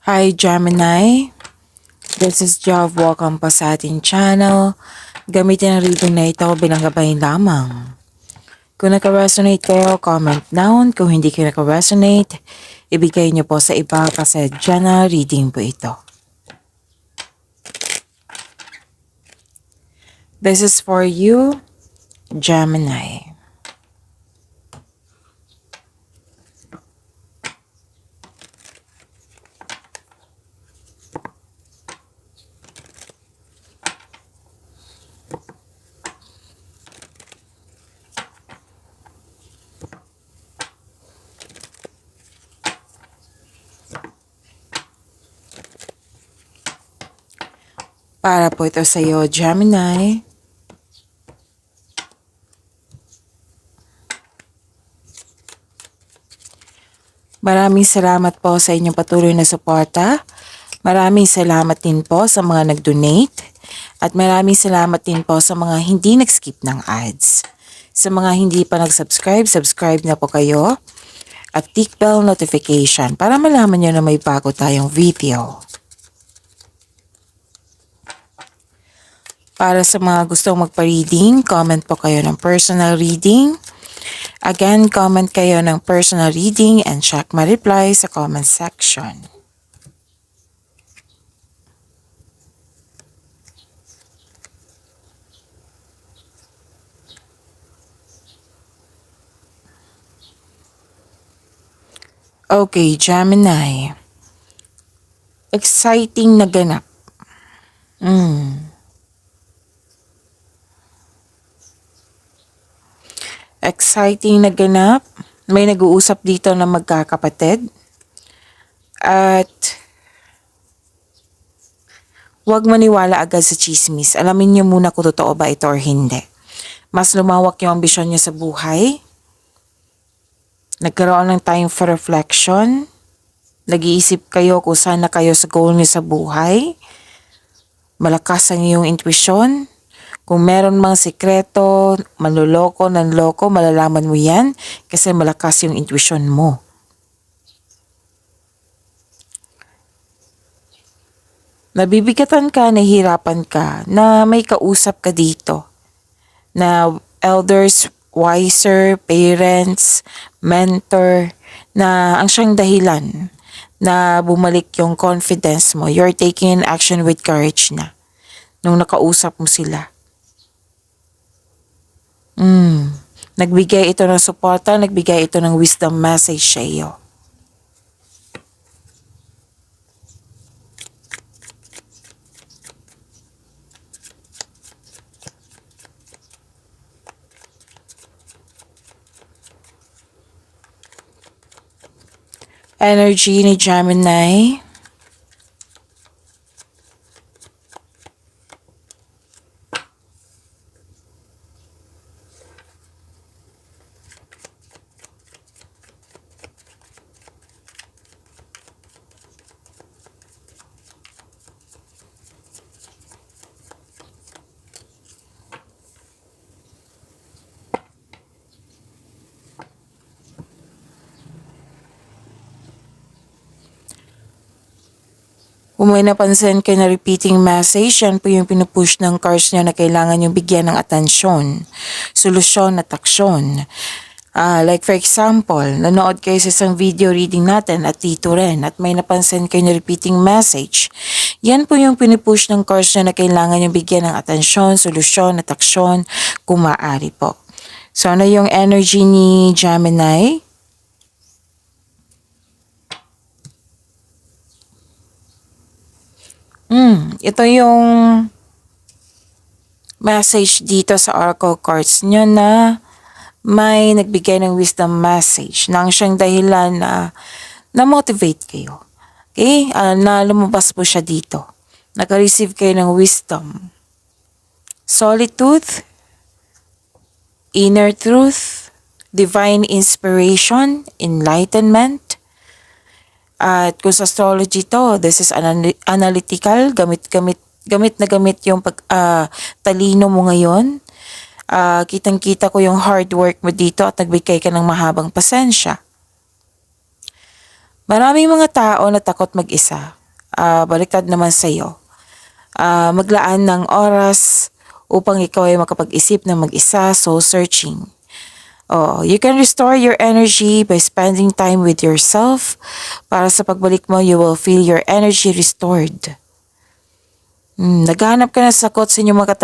Hi Gemini, this is Jav. Welcome pa sa ating channel. Gamitin ang reading na ito bilang gabay lamang. Kung naka-resonate kayo, comment down. Kung hindi kayo naka-resonate, ibigay niyo po sa iba kasi general reading po ito. This is for you, Gemini. Para po ito sa iyo, Gemini. Maraming salamat po sa inyong patuloy na suporta. Maraming salamat din po sa mga nag-donate. At maraming salamat din po sa mga hindi nag-skip ng ads. Sa mga hindi pa nag-subscribe, subscribe na po kayo. At tick bell notification para malaman nyo na may bago tayong video. Para sa mga gustong magpa-reading, comment po kayo ng personal reading. Again, comment kayo ng personal reading and check my reply sa comment section. Okay, Gemini. Exciting na ganap. Exciting na ganap. May nag-uusap dito na magkakapatid. At huwag maniwala agad sa chismis. Alamin niyo muna kung totoo ba ito or hindi. Mas lumawak yung ambisyon niyo sa buhay. Nagkaroon ng time for reflection. Nag-iisip kayo kung saan na kayo sa goal niyo sa buhay. Malakas ang iyong intuition. Kung meron mang sikreto, manloloko, nanloko, malalaman mo yan kasi malakas yung intuition mo. Nabibigatan ka, nahihirapan ka, na may kausap ka dito. Na elders, wiser, parents, mentor, na ang siyang dahilan na bumalik yung confidence mo. You're taking action with courage na nung nakausap mo sila. Nagbigay ito ng suporta, nagbigay ito ng wisdom message sa iyo. Energy ni Gemini. Kung may napansin kayo na repeating message, yan po yung pinupush ng cards nyo na kailangan yung bigyan ng atensyon, solusyon at aksyon. Like for example, nanood kayo sa isang video reading natin at dito rin at may napansin kayo na repeating message. Yan po yung pinupush ng cards nyo na kailangan yung bigyan ng atensyon, solusyon at aksyon kung maaari po. So ano yung energy ni Gemini? Ito yung message dito sa Oracle cards nyo na may nagbigay ng wisdom message na ang siyang dahilan na na-motivate kayo. Okay? Na lumabas po siya dito. Naka-receive kayo ng wisdom. Solitude, inner truth, divine inspiration, enlightenment. At kung sa astrology to, this is analytical, gamit yung talino mo ngayon. Kitang-kita ko yung hard work mo dito at nagbigay ka ng mahabang pasensya. Maraming mga tao na takot mag-isa. Baliktad naman sa'yo. Maglaan ng oras upang ikaw ay makapag-isip ng mag-isa, soul searching. You can restore your energy by spending time with yourself. Para sa pagbalik mo, you will feel your energy restored. Naghahanap ka ng sagot sa inyong mga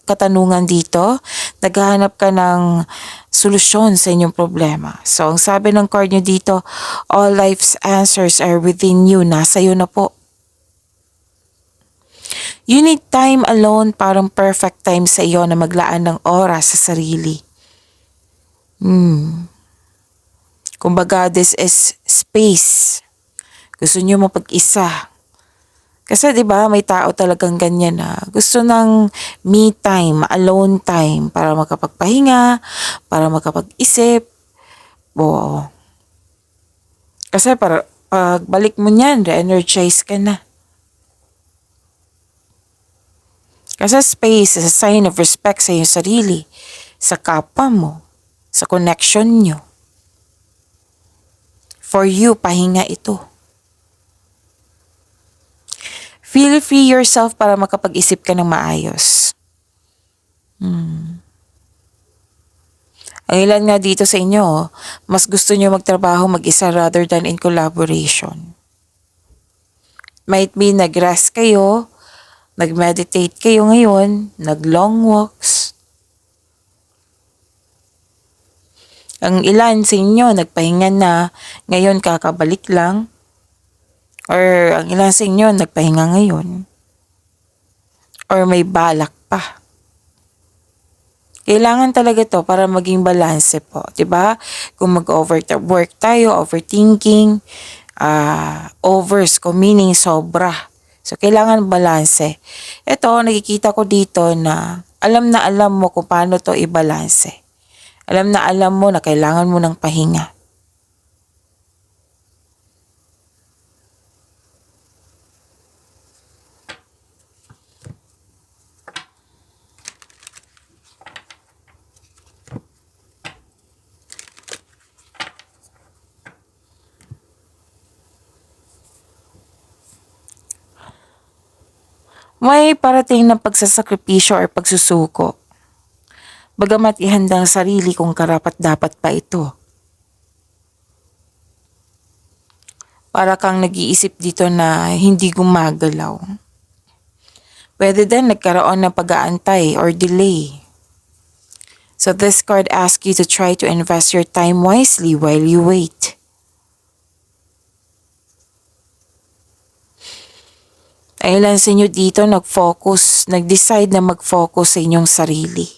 katanungan dito. Naghahanap ka ng solusyon sa inyong problema. So, ang sabi ng card nyo dito, all life's answers are within you. Nasa iyo na po. You need time alone, parang perfect time sa iyo na maglaan ng oras sa sarili. Kumbaga, this is space. Gusto nyo mapag-isa. Kasi 'di ba may tao talagang ganyan na gusto ng me time, alone time para makapagpahinga, para makapag-isip. Oo. Kasi para pagbalik mo niyan, re-energize ka na. Kasi space is a sign of respect sa iyong sarili, sa kapwa mo, sa connection nyo. For you, pahinga ito. Feel free yourself para makapag-isip ka ng maayos. Ang ilan nga dito sa inyo, mas gusto nyo magtrabaho mag-isa rather than in collaboration. Might be nag-rest kayo, nag-meditate kayo ngayon, nag-long walks. Ang ilan sa inyo, nagpahinga na, ngayon kakabalik lang. Or ang ilan sa inyo, nagpahinga ngayon. Or may balak pa. Kailangan talaga to para maging balanse po. 'Di ba? Kung mag-overwork tayo, overthinking, meaning sobra. So, kailangan balanse. Ito, nakikita ko dito na alam mo kung paano to i-balanse. Alam mo na kailangan mo ng pahinga. May parating na pagsasakripisyo or pagsusuko. Bagamat ihanda ang sarili kung karapat-dapat pa ito. Para kang nag-iisip dito na hindi gumagalaw. Pwede din nagkaroon ng pag-aantay or delay. So this card asks you to try to invest your time wisely while you wait. Ay ilan sa inyo dito nag-decide na mag-focus sa inyong sarili.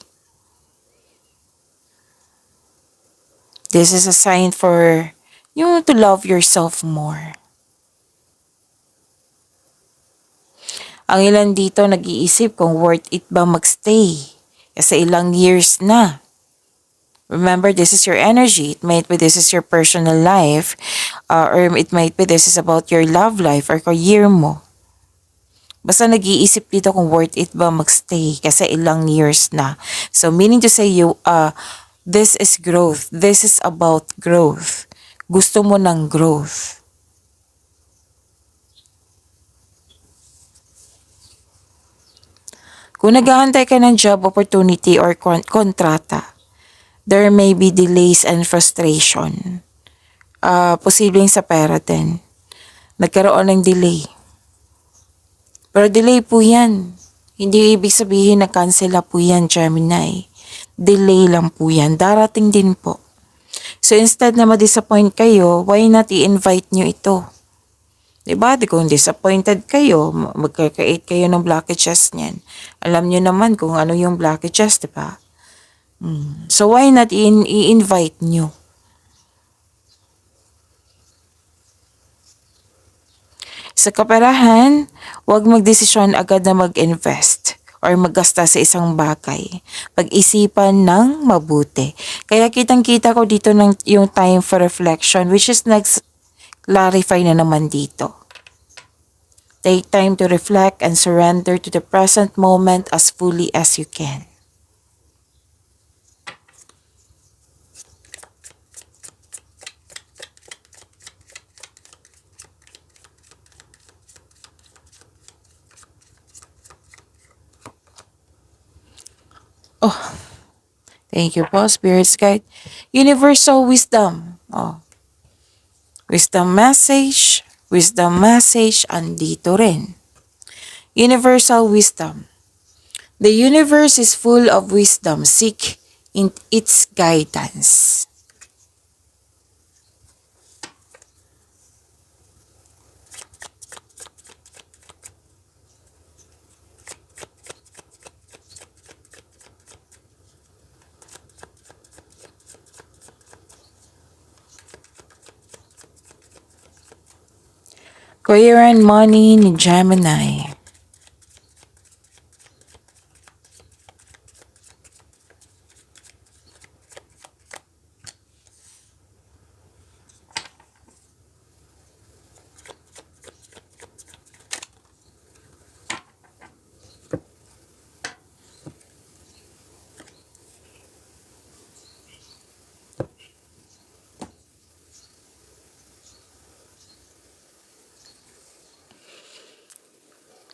This is a sign for you to love yourself more. Ang ilan dito nag-iisip kung worth it ba magstay kasi ilang years na. Remember, this is your energy. It might be this is your personal life or it might be this is about your love life or career mo. Basta nag-iisip dito kung worth it ba magstay kasi ilang years na. So meaning to say this is growth. This is about growth. Gusto mo ng growth. Kung naghahantay ka ng job opportunity or kontrata, there may be delays and frustration. Posibleng sa pera din. Nagkaroon ng delay. Pero delay po yan. Hindi ibig sabihin na cancel po yan, Gemini. Delay lang po yan. Darating din po. So instead na ma-disappoint kayo, why not i-invite nyo ito? Diba? Kung disappointed kayo, magkakait kayo ng blockages niyan. Alam nyo naman kung ano yung blockages, diba? So why not i-invite nyo? Sa kaperahan, huwag magdesisyon agad na mag-invest or maggasta sa isang bagay. Pag-isipan ng mabuti. Kaya kitang-kita ko dito yung time for reflection which is nag-clarify na naman dito. Take time to reflect and surrender to the present moment as fully as you can. Thank you po, Spirit's Guide. Universal Wisdom. Oh, Wisdom message, andito rin. Universal Wisdom. The universe is full of wisdom. Seek in its guidance. Coherent Money ni Gemini.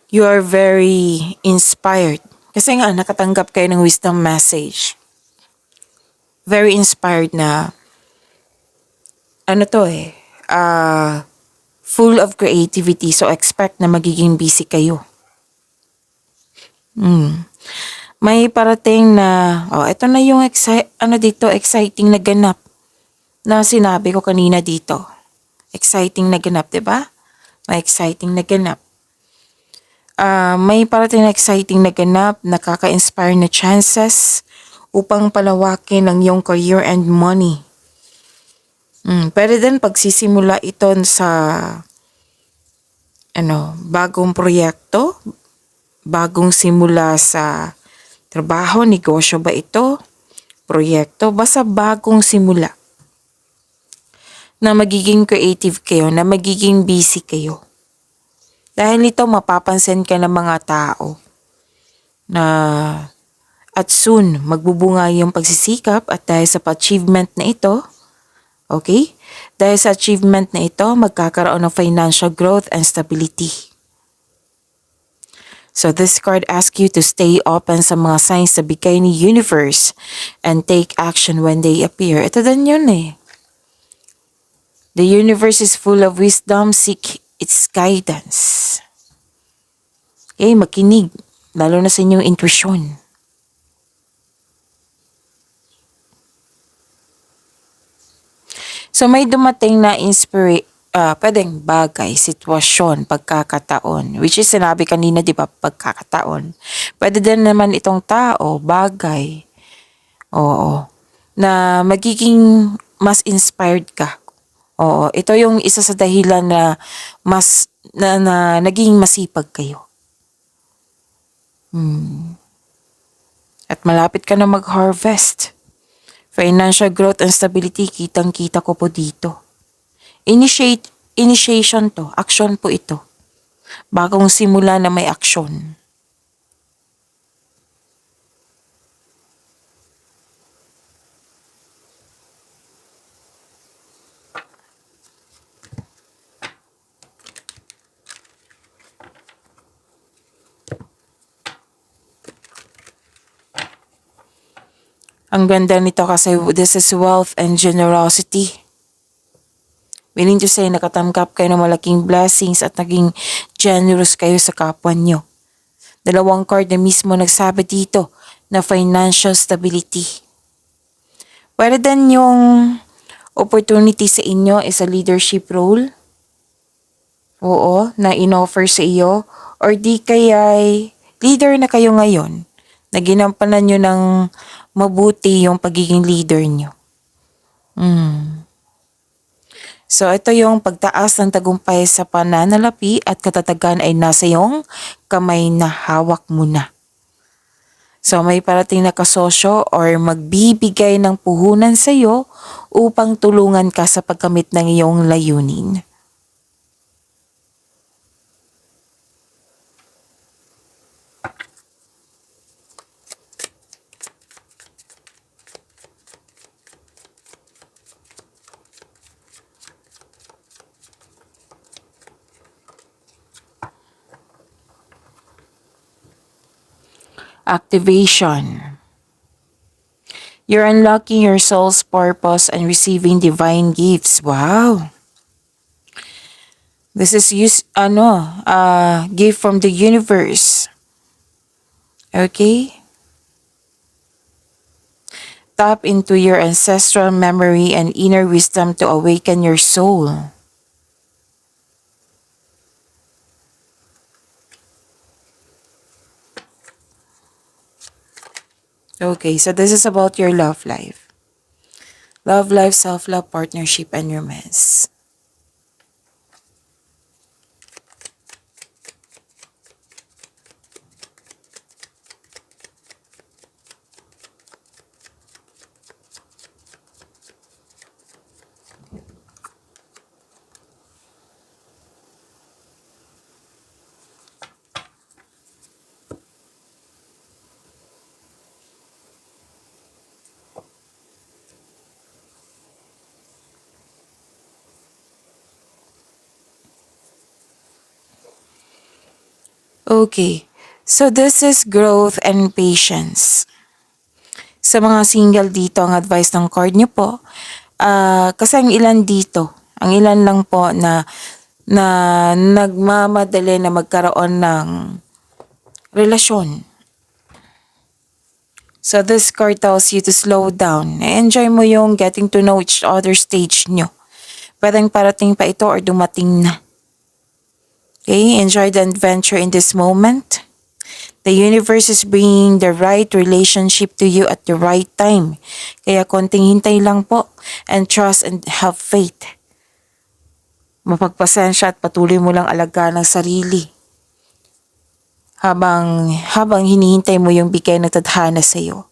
You are very inspired. Kasi nga, nakatanggap kayo ng wisdom message. Very inspired na, ano to full of creativity. So, expect na magiging busy kayo. May parating na, ito na yung exciting na ganap na sinabi ko kanina dito. Exciting na ganap, diba? May exciting na ganap. May parating na exciting na ganap, nakaka-inspire na chances upang palawakin ang iyong career and money. Pwede din pagsisimula ito sa bagong proyekto, bagong simula sa trabaho, negosyo ba ito, proyekto, basta bagong simula. Na magiging creative kayo, na magiging busy kayo. Dahil nito mapapansin ka ng mga tao na at soon magbubunga yung pagsisikap at dahil sa achievement na ito, okay? Dahil sa achievement na ito, magkakaroon ng financial growth and stability. So this card asks you to stay open sa mga signs na bigay ni universe and take action when they appear. Ito din yun The universe is full of wisdom, seek its guidance. Okay, makinig, lalo na sa inyong intuition. So may dumating na pwedeng bagay, sitwasyon, pagkakataon. Which is sinabi kanina, di ba, pagkakataon. Pwede din naman itong tao, bagay. Na magiging mas inspired ka. Ito yung isa sa dahilan na mas na naging masipag kayo. At malapit ka na mag-harvest. Financial growth and stability, kitang-kita ko po dito. Initiation to, action po ito. Bagong simula na may aksyon. Ang ganda nito kasi this is wealth and generosity. Meaning to say, nakatanggap kayo ng malaking blessings at naging generous kayo sa kapwa nyo. Dalawang card na mismo nagsabi dito na financial stability. Pwede din yung opportunity sa inyo is a leadership role. Na in-offer sa iyo. Or di kaya'y leader na kayo ngayon na ginampanan nyo ng mabuti yung pagiging leader nyo. So ito yung pagtaas ng tagumpay sa pananalapi at katatagan ay nasa iyong kamay na hawak mo na. So may parating na kasosyo or magbibigay ng puhunan sa iyo upang tulungan ka sa pagkamit ng iyong layunin. Activation. You're unlocking your soul's purpose and receiving divine gifts. Wow. This is gift from the universe. Okay? Tap into your ancestral memory and inner wisdom to awaken your soul. Okay, so this is about your love life. Love life, self-love, partnership, and romance. Okay, so this is growth and patience. Sa mga single dito, ang advice ng card nyo po, kasi ang ilan lang po na nagmamadali na magkaroon ng relasyon. So this card tells you to slow down. Enjoy mo yung getting to know each other stage nyo. Pwedeng parating pa ito or dumating na. Okay, enjoy the adventure in this moment. The universe is bringing the right relationship to you at the right time. Kaya konting hintay lang po and trust and have faith. Mapagpasensya at patuloy mo lang alagaan ang sarili. Habang hinihintay mo yung bigay ng tadhana sa iyo.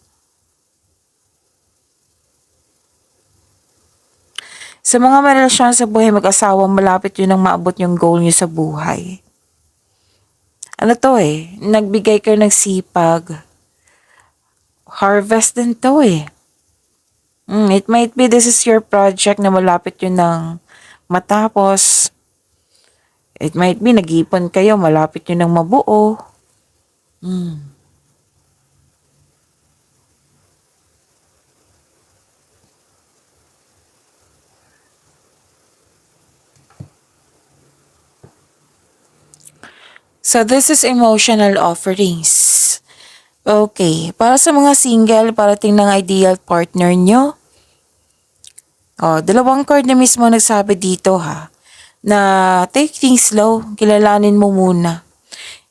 Sa mga relasyon sa buhay mag-asawa, malapit yun ang maabot yung goal niyo sa buhay. Nagbigay kayo ng sipag. Harvest din to eh. It might be this is your project na malapit yun ng matapos. It might be nag-ipon kayo, malapit yun ng mabuo. So this is emotional offerings. Okay, para sa mga single, parating ng ideal partner nyo. Dalawang card na mismo nagsabi dito na take things slow, kilalanin mo muna.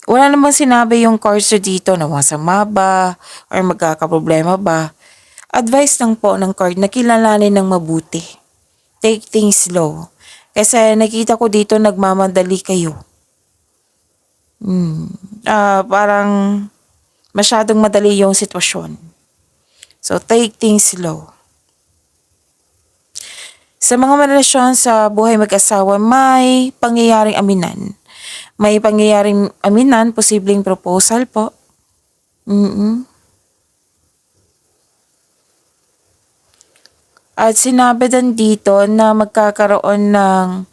Wala namang sinabi yung cards dito na masama ba or magkakaproblema ba. Advice lang po ng card na kilalanin ng mabuti. Take things slow. Kasi nakita ko dito nagmamadali kayo. Parang masyadong madali yung sitwasyon. So, take things slow. Sa mga relasyon sa buhay mag-asawa, may pangyayaring aminan. May pangyayaring aminan, posibleng proposal po. At sinabi din dito na magkakaroon ng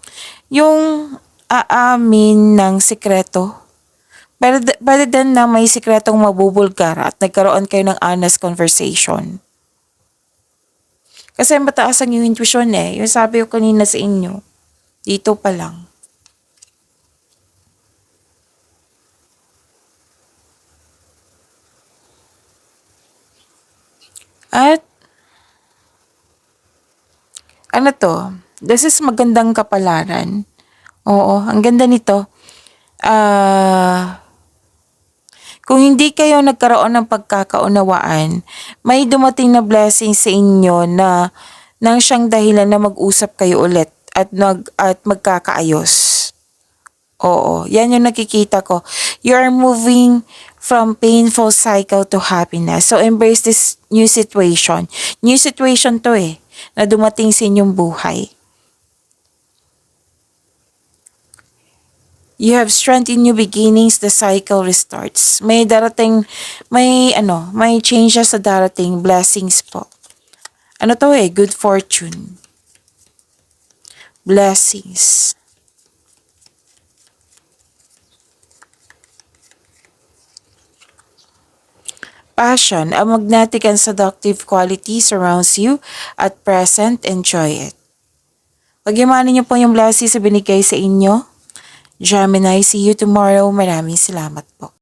yung aamin ng sikreto. Pwede din na may sikretong mabubulgar at nagkaroon kayo ng honest conversation. Kasi mataas ang yung intuition eh. Yung sabi ko kanina sa inyo, dito pa lang. At this is magandang kapalaran. Oo, ang ganda nito. Kung hindi kayo nagkaroon ng pagkakaunawaan, may dumating na blessing sa inyo na nang siyang dahilan na mag-usap kayo ulit at magkakaayos. Oo, yan yung nakikita ko. You are moving from painful cycle to happiness. So embrace this new situation. New situation to na dumating sa inyong buhay. You have strength in new beginnings, the cycle restarts. May changes sa darating, blessings po. Good fortune. Blessings. Passion, a magnetic and seductive quality surrounds you at present, enjoy it. Pagyamanin niyo po yung blessings sa binigay sa inyo. Gemini, see you tomorrow. Maraming salamat po.